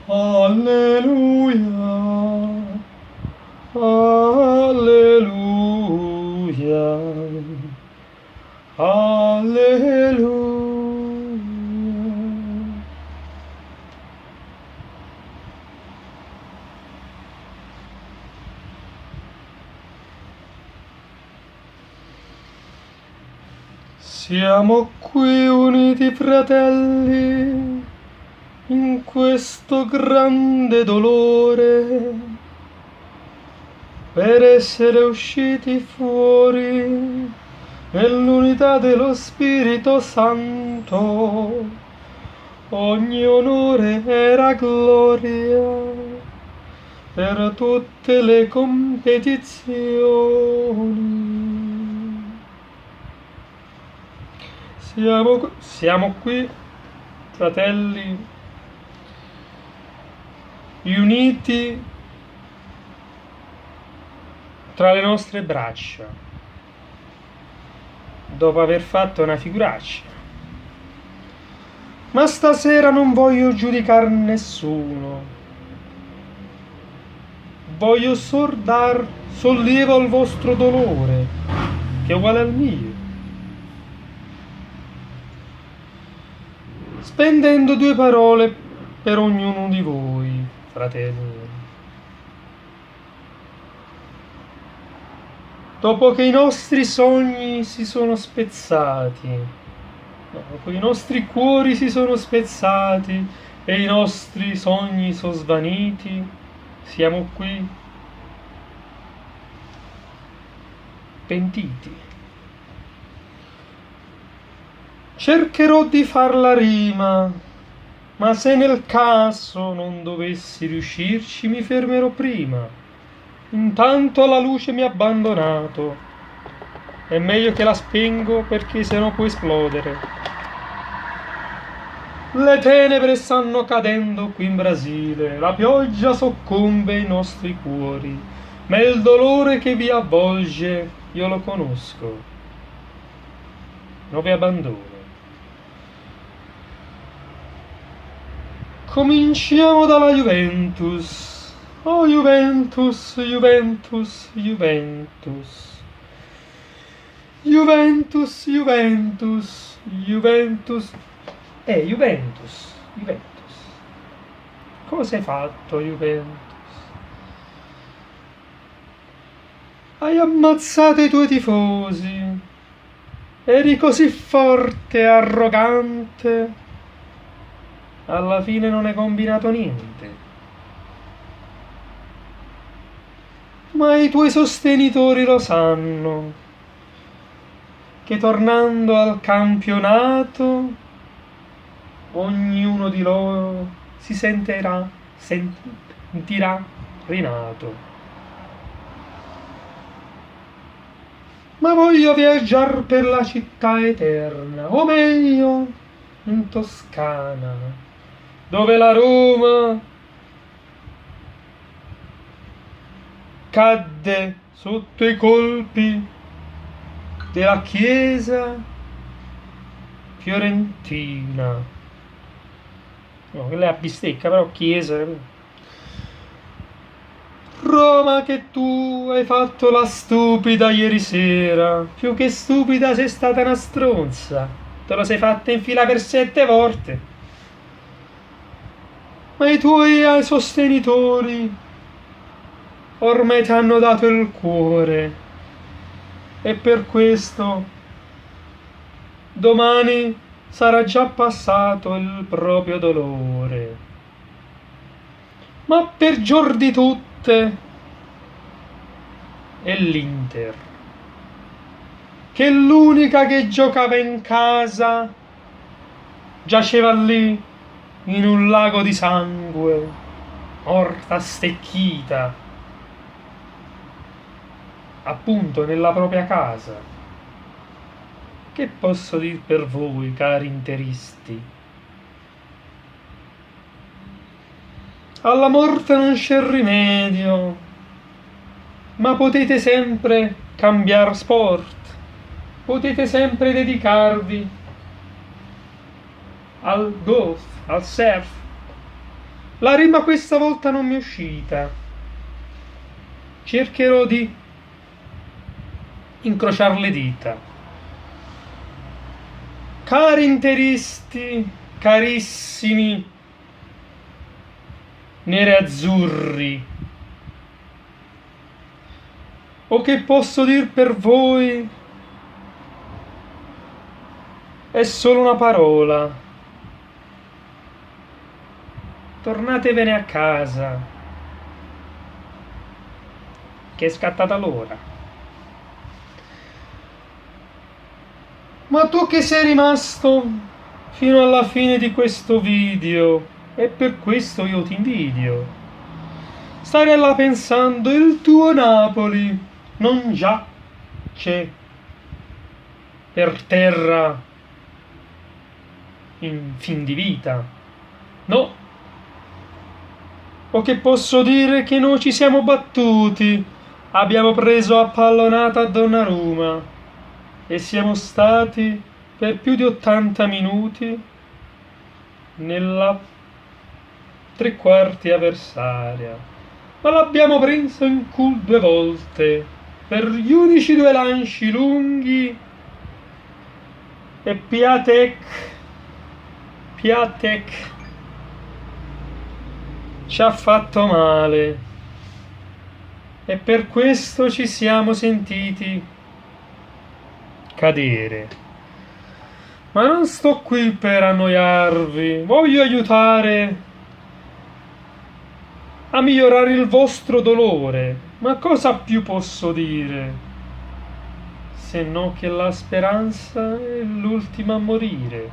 Alleluia, alleluia, alleluia. Siamo qui uniti, fratelli, in questo grande dolore, per essere usciti fuori nell'unità dello Spirito Santo. Ogni onore era gloria per tutte le competizioni. Siamo qui, fratelli, riuniti tra le nostre braccia, dopo aver fatto una figuraccia. Ma stasera non voglio giudicare nessuno, voglio dar sollievo al vostro dolore, che è uguale al mio, spendendo 2 parole per ognuno di voi, fratelli. Dopo che i nostri sogni si sono spezzati, dopo che i nostri cuori si sono spezzati e i nostri sogni sono svaniti, siamo qui pentiti. Cercherò di far la rima, ma se nel caso non dovessi riuscirci mi fermerò prima. Intanto la luce mi ha abbandonato, è meglio che la spengo perché sennò può esplodere. Le tenebre stanno cadendo qui in Brasile, la pioggia soccombe ai nostri cuori, ma il dolore che vi avvolge io lo conosco, non vi abbandono. Cominciamo dalla Juventus. Oh Juventus, Juventus, Juventus. Juventus, Juventus, Juventus. Juventus, Juventus. Come sei fatto, Juventus? Hai ammazzato i tuoi tifosi. Eri così forte e arrogante. Alla fine non hai combinato niente. Ma i tuoi sostenitori lo sanno, che tornando al campionato, ognuno di loro si sentirà rinato. Ma voglio viaggiare per la città eterna, o meglio, in Toscana, dove la Roma cadde sotto i colpi della Chiesa fiorentina. No, quella è a bistecca, però Chiesa. Roma, che tu hai fatto la stupida ieri sera. Più che stupida sei stata una stronza. Te lo sei fatta in fila per 7 volte. Ma i tuoi sostenitori ormai ti hanno dato il cuore, e per questo domani sarà già passato il proprio dolore. Ma peggior di tutte è l'Inter, che è l'unica che giocava in casa, giaceva lì in un lago di sangue, morta stecchita, appunto nella propria casa. Che posso dir per voi, cari interisti? Alla morte non c'è rimedio, ma potete sempre cambiare sport, potete sempre dedicarvi al golf, al surf, La rima questa volta non mi è uscita. Cercherò di incrociare le dita. Cari interisti, carissimi, nere-azzurri, o che posso dir per voi è solo una parola. Tornatevene a casa, che è scattata l'ora. Ma tu che sei rimasto fino alla fine di questo video, e per questo io ti invidio. Stare là pensando, il tuo Napoli non giace per terra in fin di vita. No. O che posso dire che noi ci siamo battuti, abbiamo preso a pallonata a Donnarumma e siamo stati per più di 80 minuti nella tre quarti avversaria, ma l'abbiamo preso in culo 2 volte per gli unici 2 lanci lunghi, e Piatek ci ha fatto male, e per questo ci siamo sentiti cadere. Ma non sto qui per annoiarvi, voglio aiutare a migliorare il vostro dolore. Ma cosa più posso dire, se no che la speranza è l'ultima a morire?